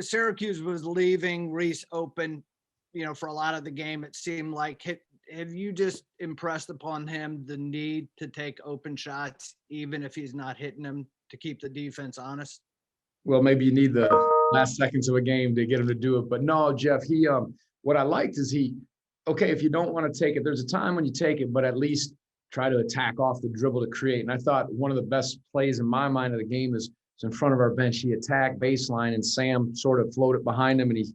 Syracuse was leaving Reese open, for a lot of the game. It seemed like. Have you just impressed upon him the need to take open shots, even if he's not hitting them, to keep the defense honest? Well, maybe you need the last seconds of a game to get him to do it. But no, Jeff, what I liked is okay, if you don't want to take it, there's a time when you take it, but at least try to attack off the dribble to create. And I thought one of the best plays in my mind of the game is in front of our bench. He attacked baseline and Sam sort of floated behind him and he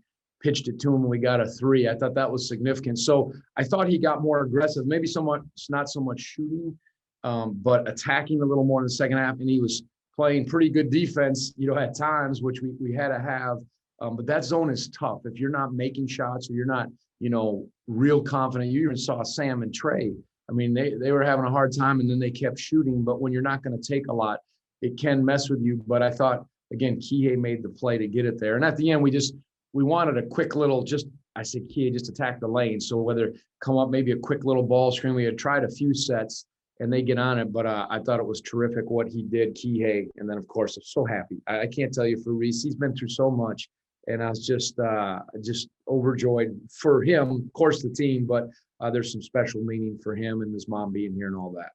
pitched it to him and we got a 3. I thought that was significant. So I thought he got more aggressive, maybe somewhat, not so much shooting, but attacking a little more in the second half. And he was playing pretty good defense, at times, which we had to have. But that zone is tough. If you're not making shots or you're not, real confident, you even saw Sam and Trey. I mean, they were having a hard time and then they kept shooting. But when you're not going to take a lot, it can mess with you. But I thought, again, Kihei made the play to get it there. And at the end, we wanted a quick little, I said, Kihei, just attack the lane. So whether come up, maybe a quick little ball screen, we had tried a few sets and they get on it. But I thought it was terrific what he did, Kihei. And then, of course, I'm so happy. I can't tell you for Reese, he's been through so much. And I was just overjoyed for him, of course, the team, but there's some special meaning for him and his mom being here and all that.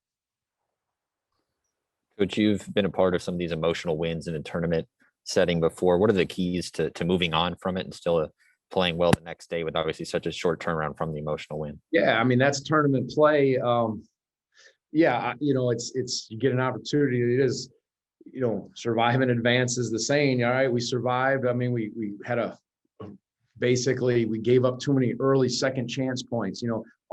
Coach, you've been a part of some of these emotional wins in a tournament setting before. What are the keys to moving on from it and still playing well the next day with obviously such a short turnaround from the emotional win? Yeah, I mean, that's tournament play. It's you get an opportunity. It is, survive in advance is the saying. All right, we survived. I mean, we had basically we gave up too many early second chance points.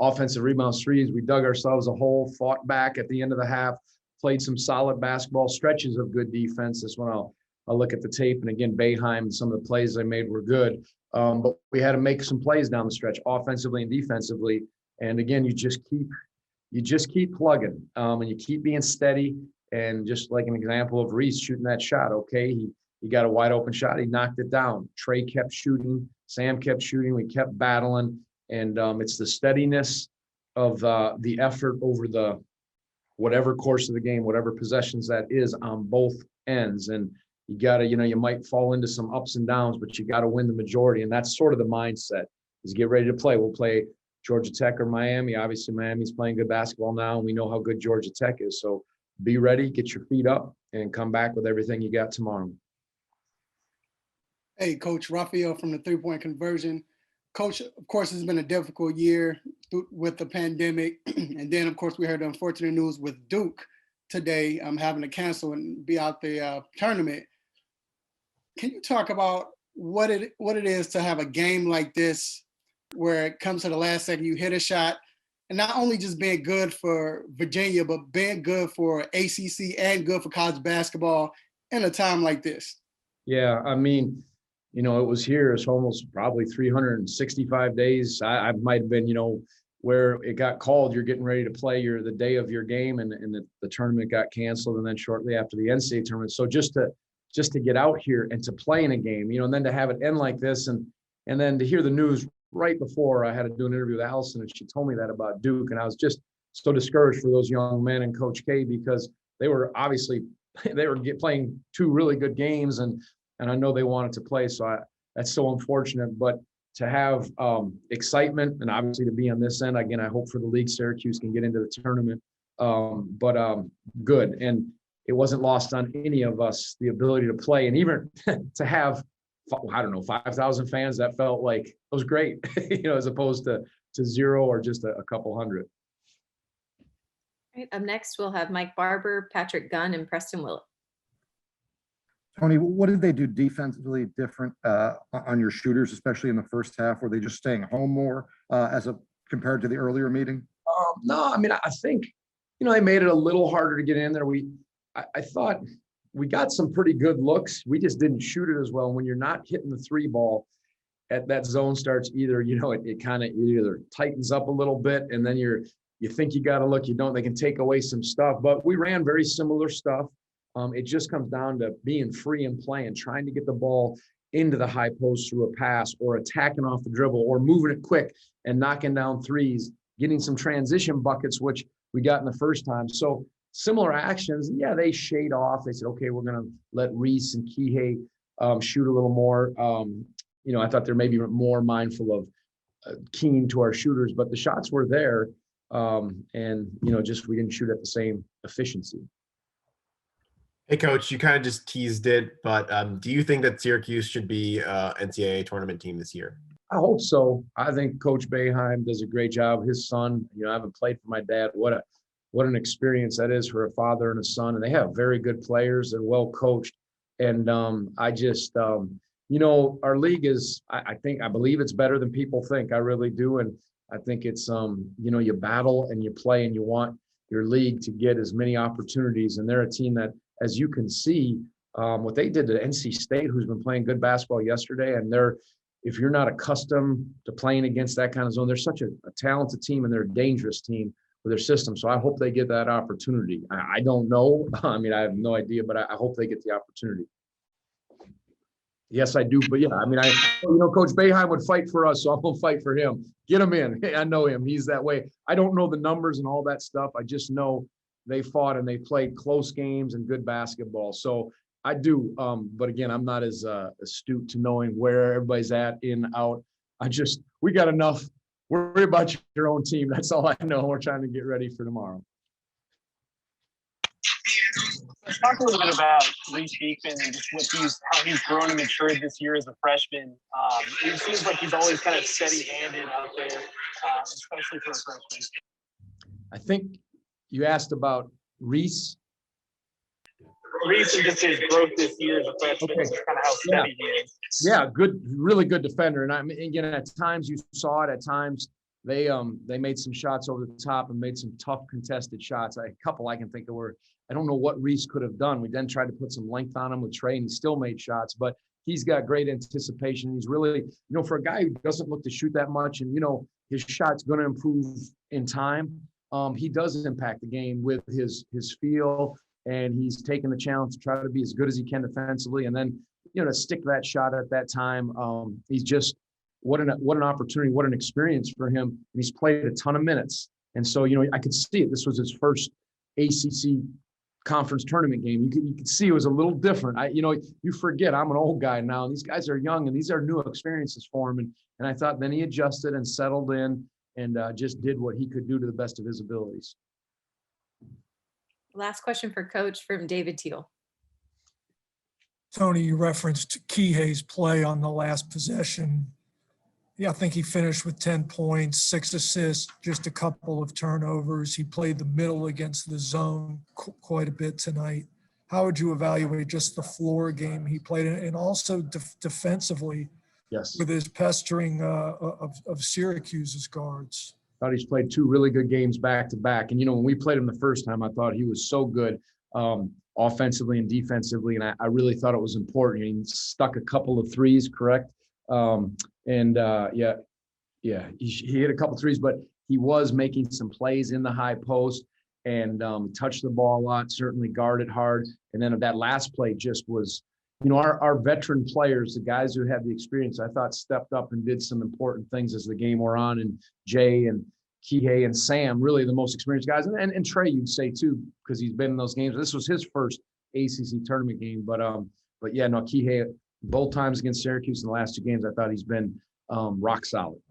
Offensive rebounds, threes. We dug ourselves a hole, fought back at the end of the half, played some solid basketball, stretches of good defense. That's when I'll look at the tape. And again, Boeheim and some of the plays they made were good. But we had to make some plays down the stretch, offensively and defensively. And again, you just keep plugging and you keep being steady. And just like an example of Reese shooting that shot, okay, he got a wide open shot. He knocked it down. Trey kept shooting. Sam kept shooting. We kept battling. And it's the steadiness of the effort over the whatever course of the game, whatever possessions that is on both ends. And you got to, you might fall into some ups and downs, but you got to win the majority. And that's sort of the mindset is get ready to play. We'll play Georgia Tech or Miami. Obviously, Miami's playing good basketball now, and we know how good Georgia Tech is. So be ready, get your feet up, and come back with everything you got tomorrow. Hey, Coach Raphael from the three-point conversion. Coach, of course, it's been a difficult year with the pandemic. And then, of course, we heard the unfortunate news with Duke today having to cancel and be out the tournament. Can you talk about what it is to have a game like this where it comes to the last second, you hit a shot, and not only just being good for Virginia, but being good for ACC and good for college basketball in a time like this? Yeah, I mean, it was here. It's almost probably 365 days. I might have been, where it got called, you're getting ready to play the day of your game, and the tournament got canceled, and then shortly after the NCAA tournament. So just to get out here and to play in a game, and then to have it end like this, and then to hear the news right before I had to do an interview with Allison, and she told me that about Duke, and I was just so discouraged for those young men and Coach K, because they were obviously playing 2 really good games, and I know they wanted to play. So that's so unfortunate. But to have excitement and obviously to be on this end again, I hope for the league Syracuse can get into the tournament. Good, and it wasn't lost on any of us the ability to play, and even to have 5,000 fans. That felt like it was great, as opposed to 0 or just a couple hundred. All right, up next, we'll have Mike Barber, Patrick Gunn, and Preston Willett. Tony, what did they do defensively different on your shooters, especially in the first half? Were they just staying home more compared to the earlier meeting? No, I mean, I think, they made it a little harder to get in there. I thought we got some pretty good looks. We just didn't shoot it as well. When you're not hitting the 3 ball, at that zone starts either, it kind of either tightens up a little bit, and then you think you got to look, you don't. They can take away some stuff, but we ran very similar stuff. It just comes down to being free and playing, trying to get the ball into the high post through a pass, or attacking off the dribble, or moving it quick and knocking down threes, getting some transition buckets, which we got in the first time. So similar actions. Yeah, they shade off. They said, okay, we're going to let Reese and Kihei shoot a little more. I thought they're maybe more mindful of keen to our shooters, but the shots were there. Just we didn't shoot at the same efficiency. Hey, Coach, you kind of just teased it, but do you think that Syracuse should be NCAA tournament team this year? I hope so. I think Coach Boeheim does a great job. His son, I haven't played for my dad. What an experience that is for a father and a son. And they have very good players. They're well coached. And our league is, I believe it's better than people think. I really do. And I think it's, you battle and you play and you want your league to get as many opportunities. And they're a team that, as you can see, what they did to NC State, who's been playing good basketball yesterday, and if you're not accustomed to playing against that kind of zone, they're such a talented team and they're a dangerous team with their system. So I hope they get that opportunity. I don't know. I have no idea, but I hope they get the opportunity. Yes, I do. But yeah, Coach Boeheim would fight for us, so I'm going to fight for him. Get him in. I know him. He's that way. I don't know the numbers and all that stuff. I just know they fought and they played close games and good basketball. So I do. But again, I'm not as astute to knowing where everybody's at, in, out. We got enough. Worry about your own team. That's all I know. We're trying to get ready for tomorrow. Let's talk a little bit about Reese Beekman and just how he's grown and matured this year as a freshman. It seems like he's always kind of steady-handed out there, especially for a freshman. I think you asked about Reese. Reese and just his growth this year as a freshman, Okay. just kind of how steady he is. Yeah, good, really good defender. And again, at times you saw it. At times they made some shots over the top and made some tough contested shots. A couple I can think of where I don't know what Reese could have done. We then tried to put some length on him with Trey, and he still made shots. But he's got great anticipation. He's really, for a guy who doesn't look to shoot that much, and his shot's going to improve in time. He does impact the game with his feel, and he's taken the challenge to try to be as good as he can defensively, and then to stick that shot at that time. He's just what an opportunity, what an experience for him. And he's played a ton of minutes, and so I could see it. This was his first ACC conference tournament game. You could see it was a little different. You forget I'm an old guy now, and these guys are young, and these are new experiences for him. And I thought then he adjusted and settled in and just did what he could do to the best of his abilities. Last question for Coach from David Teal. Tony, you referenced Kihei's play on the last possession. Yeah, I think he finished with 10 points, 6 assists, just a couple of turnovers. He played the middle against the zone quite a bit tonight. How would you evaluate just the floor game he played and also defensively? Yes. With his pestering of Syracuse's guards? Thought he's played 2 really good games back to back. And, when we played him the first time, I thought he was so good offensively and defensively. And I really thought it was important. He stuck a couple of threes, correct? He hit a couple threes, but he was making some plays in the high post and touched the ball a lot, certainly guarded hard. And then that last play just was, our veteran players, the guys who had the experience, I thought stepped up and did some important things as the game wore on. And Jay and Kihei and Sam, really the most experienced guys. And Trey, you'd say too, because he's been in those games. This was his first ACC tournament game. But Kihei, both times against Syracuse in the last 2 games, I thought he's been rock solid.